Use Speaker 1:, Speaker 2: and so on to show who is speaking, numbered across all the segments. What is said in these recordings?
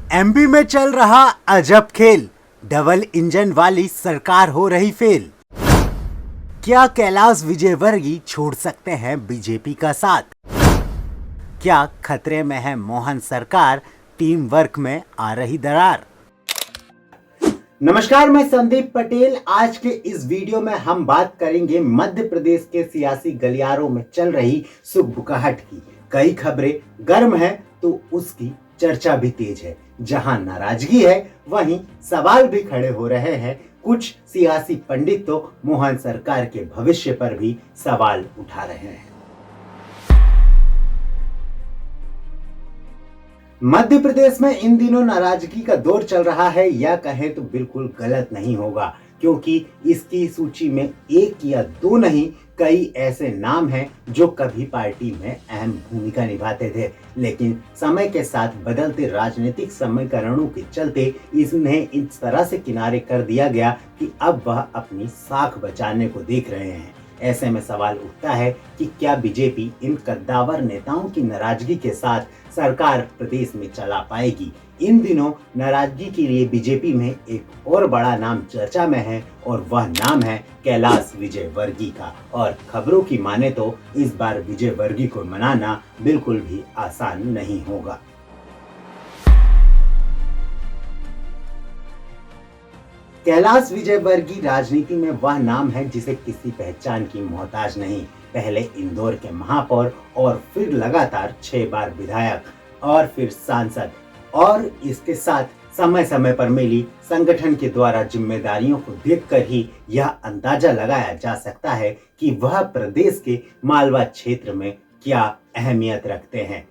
Speaker 1: MP में चल रहा अजब खेल, डबल इंजन वाली सरकार हो रही फेल। क्या कैलाश विजयवर्गीय छोड़ सकते हैं बीजेपी का साथ? क्या खतरे में है मोहन सरकार, टीम वर्क में आ रही दरार? नमस्कार, मैं संदीप पटेल। आज के इस वीडियो में हम बात करेंगे मध्य प्रदेश के सियासी गलियारों में चल रही सुगबुगाहट की। कई खबरें गर्म हैं तो उसकी चर्चा भी तेज है। जहां नाराजगी है वहीं सवाल भी खड़े हो रहे हैं। कुछ सियासी पंडित तो मोहन सरकार के भविष्य पर भी सवाल उठा रहे हैं। मध्य प्रदेश में इन दिनों नाराजगी का दौर चल रहा है, या कहें तो बिल्कुल गलत नहीं होगा, क्योंकि इसकी सूची में एक या दो नहीं कई ऐसे नाम हैं जो कभी पार्टी में अहम भूमिका निभाते थे, लेकिन समय के साथ बदलते राजनीतिक समीकरणों के चलते इन्हें इस तरह से किनारे कर दिया गया कि अब वह अपनी साख बचाने को देख रहे हैं। ऐसे में सवाल उठता है कि क्या बीजेपी इन कद्दावर नेताओं की नाराजगी के साथ सरकार प्रदेश में चला पाएगी? इन दिनों नाराजगी के लिए बीजेपी में एक और बड़ा नाम चर्चा में है और वह नाम है कैलाश विजयवर्गीय का। और खबरों की माने तो इस बार विजयवर्गीय को मनाना बिल्कुल भी आसान नहीं होगा। कैलाश विजयवर्गीय राजनीति में वह नाम है जिसे किसी पहचान की मोहताज नहीं। पहले इंदौर के महापौर और फिर लगातार 6 बार विधायक और फिर सांसद, और इसके साथ समय समय पर मिली संगठन के द्वारा जिम्मेदारियों को देखकर ही यह अंदाजा लगाया जा सकता है कि वह प्रदेश के मालवा क्षेत्र में क्या अहमियत रखते हैं।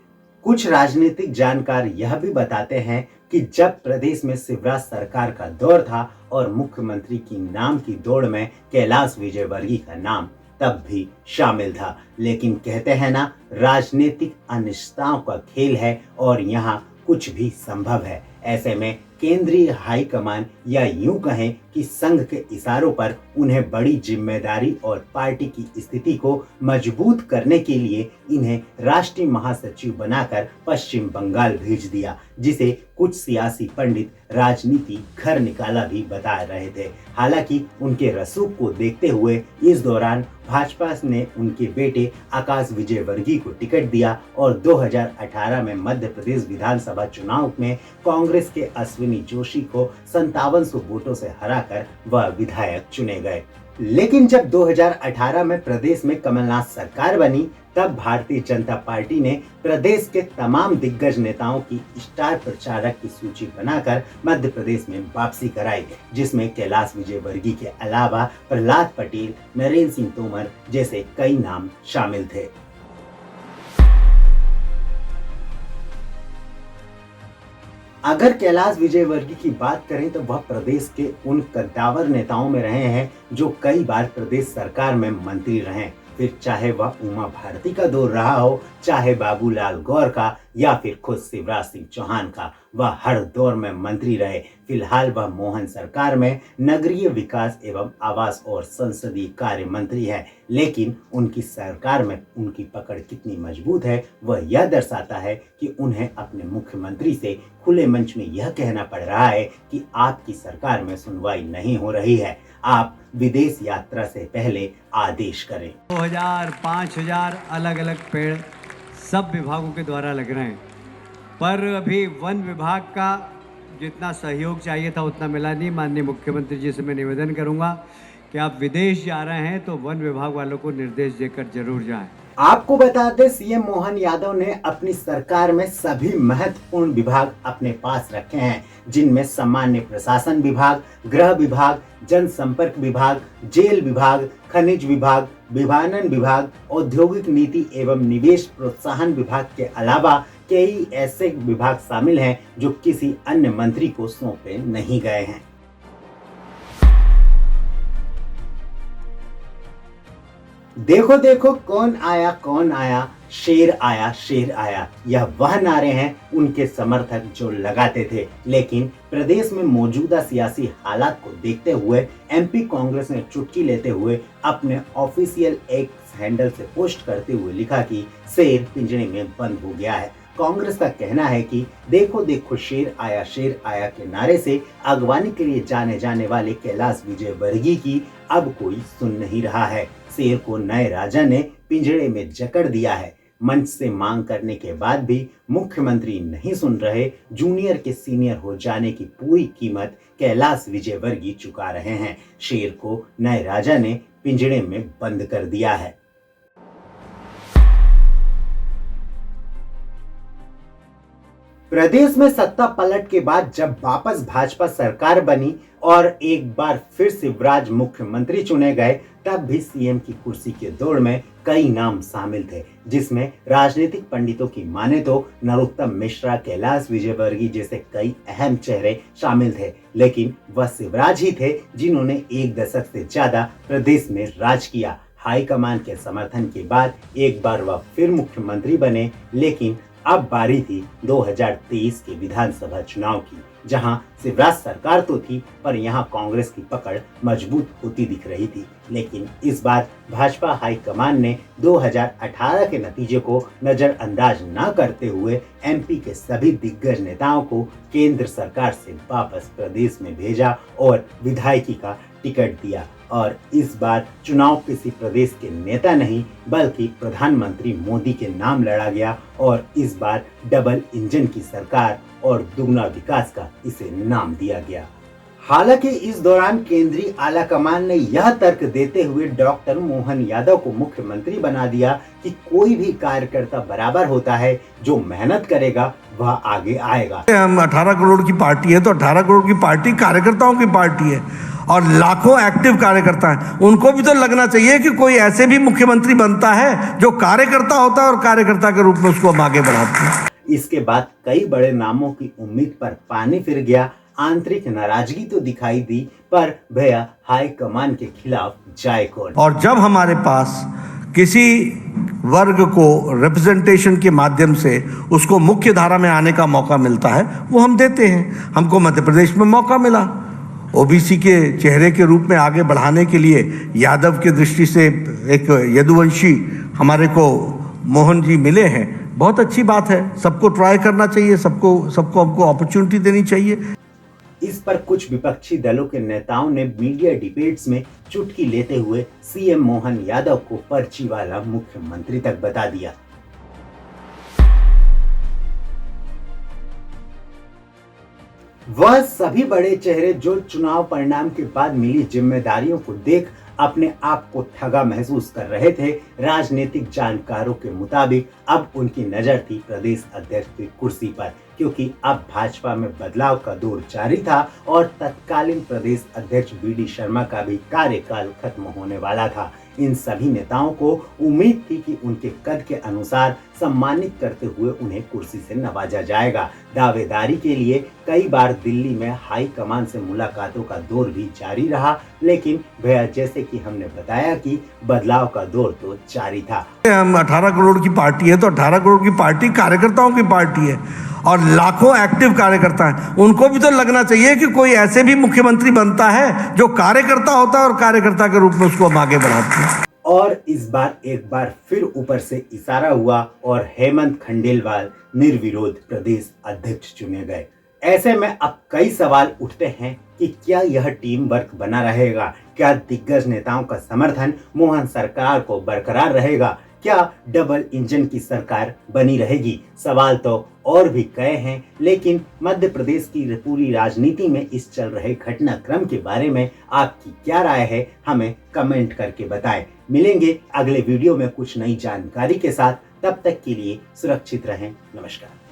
Speaker 1: कुछ राजनीतिक जानकार यह भी बताते हैं कि जब प्रदेश में शिवराज सरकार का दौर था और मुख्यमंत्री की नाम की दौड़ में कैलाश विजयवर्गीय का नाम तब भी शामिल था, लेकिन कहते हैं ना, राजनीतिक अनिश्चितताओं का खेल है और यहाँ कुछ भी संभव है। ऐसे में केंद्रीय हाईकमान, या यूं कहें कि संघ के इशारों पर उन्हें बड़ी जिम्मेदारी और पार्टी की स्थिति को मजबूत करने के लिए इन्हें राष्ट्रीय महासचिव बनाकर पश्चिम बंगाल भेज दिया, जिसे कुछ सियासी पंडित राजनीति घर निकाला भी बता रहे थे। हालांकि उनके रसूख को देखते हुए इस दौरान भाजपा ने उनके बेटे आकाश विजयवर्गीय को टिकट दिया और 2018 में मध्य प्रदेश विधानसभा चुनाव में कांग्रेस के अश्विनी जोशी को 5700 वोटों से हराकर वह विधायक चुने गए। लेकिन जब 2018 में प्रदेश में कमलनाथ सरकार बनी, तब भारतीय जनता पार्टी ने प्रदेश के तमाम दिग्गज नेताओं की स्टार प्रचारक की सूची बनाकर मध्य प्रदेश में वापसी कराई, जिसमें कैलाश विजयवर्गीय के अलावा प्रहलाद पटेल, नरेंद्र सिंह तोमर जैसे कई नाम शामिल थे। अगर कैलाश विजयवर्गीय की बात करें तो वह प्रदेश के उन कद्दावर नेताओं में रहे हैं जो कई बार प्रदेश सरकार में मंत्री रहे। फिर चाहे वह उमा भारती का दौर रहा हो, चाहे बाबूलाल गौर का, या फिर खुद शिवराज सिंह चौहान का, वह हर दौर में मंत्री रहे। फिलहाल वह मोहन सरकार में नगरीय विकास एवं आवास और संसदीय कार्य मंत्री है। लेकिन उनकी सरकार में उनकी पकड़ कितनी मजबूत है वह यह दर्शाता है कि उन्हें अपने मुख्यमंत्री से खुले मंच में यह कहना पड़ रहा है कि आपकी सरकार में सुनवाई नहीं हो रही है, आप विदेश यात्रा से पहले आदेश करें।
Speaker 2: 2000, 5000 अलग अलग पेड़ सब विभागों के द्वारा लग रहे हैं, पर अभी वन विभाग का जितना सहयोग चाहिए था उतना मिला नहीं। माननीय मुख्यमंत्री जी से मैं निवेदन करूंगा कि आप विदेश जा रहे हैं तो वन विभाग वालों को निर्देश देकर जरूर जाएं।
Speaker 1: आपको बता दें, सीएम मोहन यादव ने अपनी सरकार में सभी महत्वपूर्ण विभाग अपने पास रखे हैं, जिनमें सामान्य प्रशासन विभाग, गृह विभाग, जनसंपर्क विभाग, जेल विभाग, खनिज विभाग, विमानन विभाग, औद्योगिक नीति एवं निवेश प्रोत्साहन विभाग के अलावा कई ऐसे विभाग शामिल हैं जो किसी अन्य मंत्री को सौंपे नहीं गए हैं। देखो देखो कौन आया, शेर आया, शेर आया, यह वह नारे हैं उनके समर्थक जो लगाते थे। लेकिन प्रदेश में मौजूदा सियासी हालात को देखते हुए एमपी कांग्रेस ने चुटकी लेते हुए अपने ऑफिशियल एक्स हैंडल से पोस्ट करते हुए लिखा कि शेर पिंजरे में बंद हो गया है। कांग्रेस का कहना है कि देखो देखो शेर आया के नारे से अगवानी के लिए जाने जाने वाले कैलाश विजयवर्गीय की अब कोई सुन नहीं रहा है। शेर को नए राजा ने पिंजड़े में जकड़ दिया है। मंच से मांग करने के बाद भी मुख्यमंत्री नहीं सुन रहे। जूनियर के सीनियर हो जाने की पूरी कीमत कैलाश विजयवर्गीय चुका रहे हैं। शेर को नए राजा ने पिंजड़े में बंद कर दिया है। प्रदेश में सत्ता पलट के बाद जब वापस भाजपा सरकार बनी और एक बार फिर शिवराज मुख्यमंत्री चुने गए, तब भी सीएम की कुर्सी के दौड़ में कई नाम शामिल थे, जिसमें राजनीतिक पंडितों की माने तो नरोत्तम मिश्रा, कैलाश विजयवर्गीय जैसे कई अहम चेहरे शामिल थे। लेकिन वह शिवराज ही थे जिन्होंने एक दशक से ज्यादा प्रदेश में राज किया। हाईकमान के समर्थन के बाद एक बार वह फिर मुख्यमंत्री बने, लेकिन अब बारी थी 2023 के विधानसभा चुनाव की, जहां शिवराज सरकार तो थी पर यहां कांग्रेस की पकड़ मजबूत होती दिख रही थी। लेकिन इस बार भाजपा हाईकमान ने 2018 के नतीजे को नजरअंदाज न करते हुए एमपी के सभी दिग्गज नेताओं को केंद्र सरकार से वापस प्रदेश में भेजा और विधायकी का टिकट दिया। और इस बार चुनाव किसी प्रदेश के नेता नहीं बल्कि प्रधानमंत्री मोदी के नाम लड़ा गया और इस बार डबल इंजन की सरकार और दुगना विकास का इसे नाम दिया गया। हालांकि इस दौरान केंद्रीय आला कमान ने यह तर्क देते हुए डॉक्टर मोहन यादव को मुख्यमंत्री बना दिया कि कोई भी कार्यकर्ता बराबर होता है, जो मेहनत करेगा वह आगे आएगा।
Speaker 3: हम 18 करोड़ की पार्टी है तो 18 करोड़ की पार्टी कार्यकर्ताओं की पार्टी है और लाखों एक्टिव कार्यकर्ता हैं। उनको भी तो लगना चाहिए कि कोई ऐसे भी मुख्यमंत्री बनता है जो कार्यकर्ता होता है और कार्यकर्ता के रूप में उसको हम आगे बढ़ाते हैं।
Speaker 1: इसके बाद कई बड़े नामों की उम्मीद पर पानी फिर गया। आंतरिक नाराजगी तो दिखाई दी, पर भैया हाईकमान के खिलाफ जाए कौन।
Speaker 3: और जब हमारे पास किसी वर्ग को रिप्रेजेंटेशन के माध्यम से उसको मुख्य धारा में आने का मौका मिलता है, वो हम देते हैं। हमको मध्य प्रदेश में मौका मिला ओबीसी के चेहरे के रूप में आगे बढ़ाने के लिए। यादव की दृष्टि से एक यदुवंशी हमारे को मोहन जी मिले हैं, बहुत अच्छी बात है। सबको ट्राई करना चाहिए, सबको हमको अपॉर्चुनिटी देनी चाहिए।
Speaker 1: इस पर कुछ विपक्षी दलों के नेताओं ने मीडिया डिबेट्स में चुटकी लेते हुए सीएम मोहन यादव को पर्ची वाला मुख्यमंत्री तक बता दिया। वह सभी बड़े चेहरे जो चुनाव परिणाम के बाद मिली जिम्मेदारियों को देख अपने आप को ठगा महसूस कर रहे थे। राजनीतिक जानकारों के मुताबिक अब उनकी नजर थी प्रदेश अध्यक्ष की कुर्सी पर, क्योंकि अब भाजपा में बदलाव का दौर जारी था और तत्कालीन प्रदेश अध्यक्ष वीडी शर्मा का भी कार्यकाल खत्म होने वाला था। इन सभी नेताओं को उम्मीद थी कि उनके कद के अनुसार सम्मानित करते हुए उन्हें कुर्सी से नवाजा जाएगा। दावेदारी के लिए कई बार दिल्ली में हाई कमान से मुलाकातों का दौर भी जारी रहा, लेकिन भैया जैसे कि हमने बताया कि बदलाव का दौर तो जारी था।
Speaker 3: हम 18 करोड़ की पार्टी है तो 18 करोड़ की पार्टी कार्यकर्ताओं की पार्टी है और लाखों एक्टिव कार्यकर्ता हैं। उनको भी तो लगना चाहिए कि कोई ऐसे भी मुख्यमंत्री बनता है जो कार्यकर्ता होता है और कार्यकर्ता के रूप में उसको हम आगे बढ़ाते हैं।
Speaker 1: और इस बार एक बार फिर ऊपर से इशारा हुआ और हेमंत खंडेलवाल निर्विरोध प्रदेश अध्यक्ष चुने गए। ऐसे में अब कई सवाल उठते हैं कि क्या यह टीम वर्क बना रहेगा? क्या दिग्गज नेताओं का समर्थन मोहन सरकार को बरकरार रहेगा? क्या डबल इंजन की सरकार बनी रहेगी? सवाल तो और भी कई हैं, लेकिन मध्य प्रदेश की पूरी राजनीति में इस चल रहे घटनाक्रम के बारे में आपकी क्या राय है, हमें कमेंट करके बताएं। मिलेंगे अगले वीडियो में कुछ नई जानकारी के साथ। तब तक के लिए सुरक्षित रहें। नमस्कार।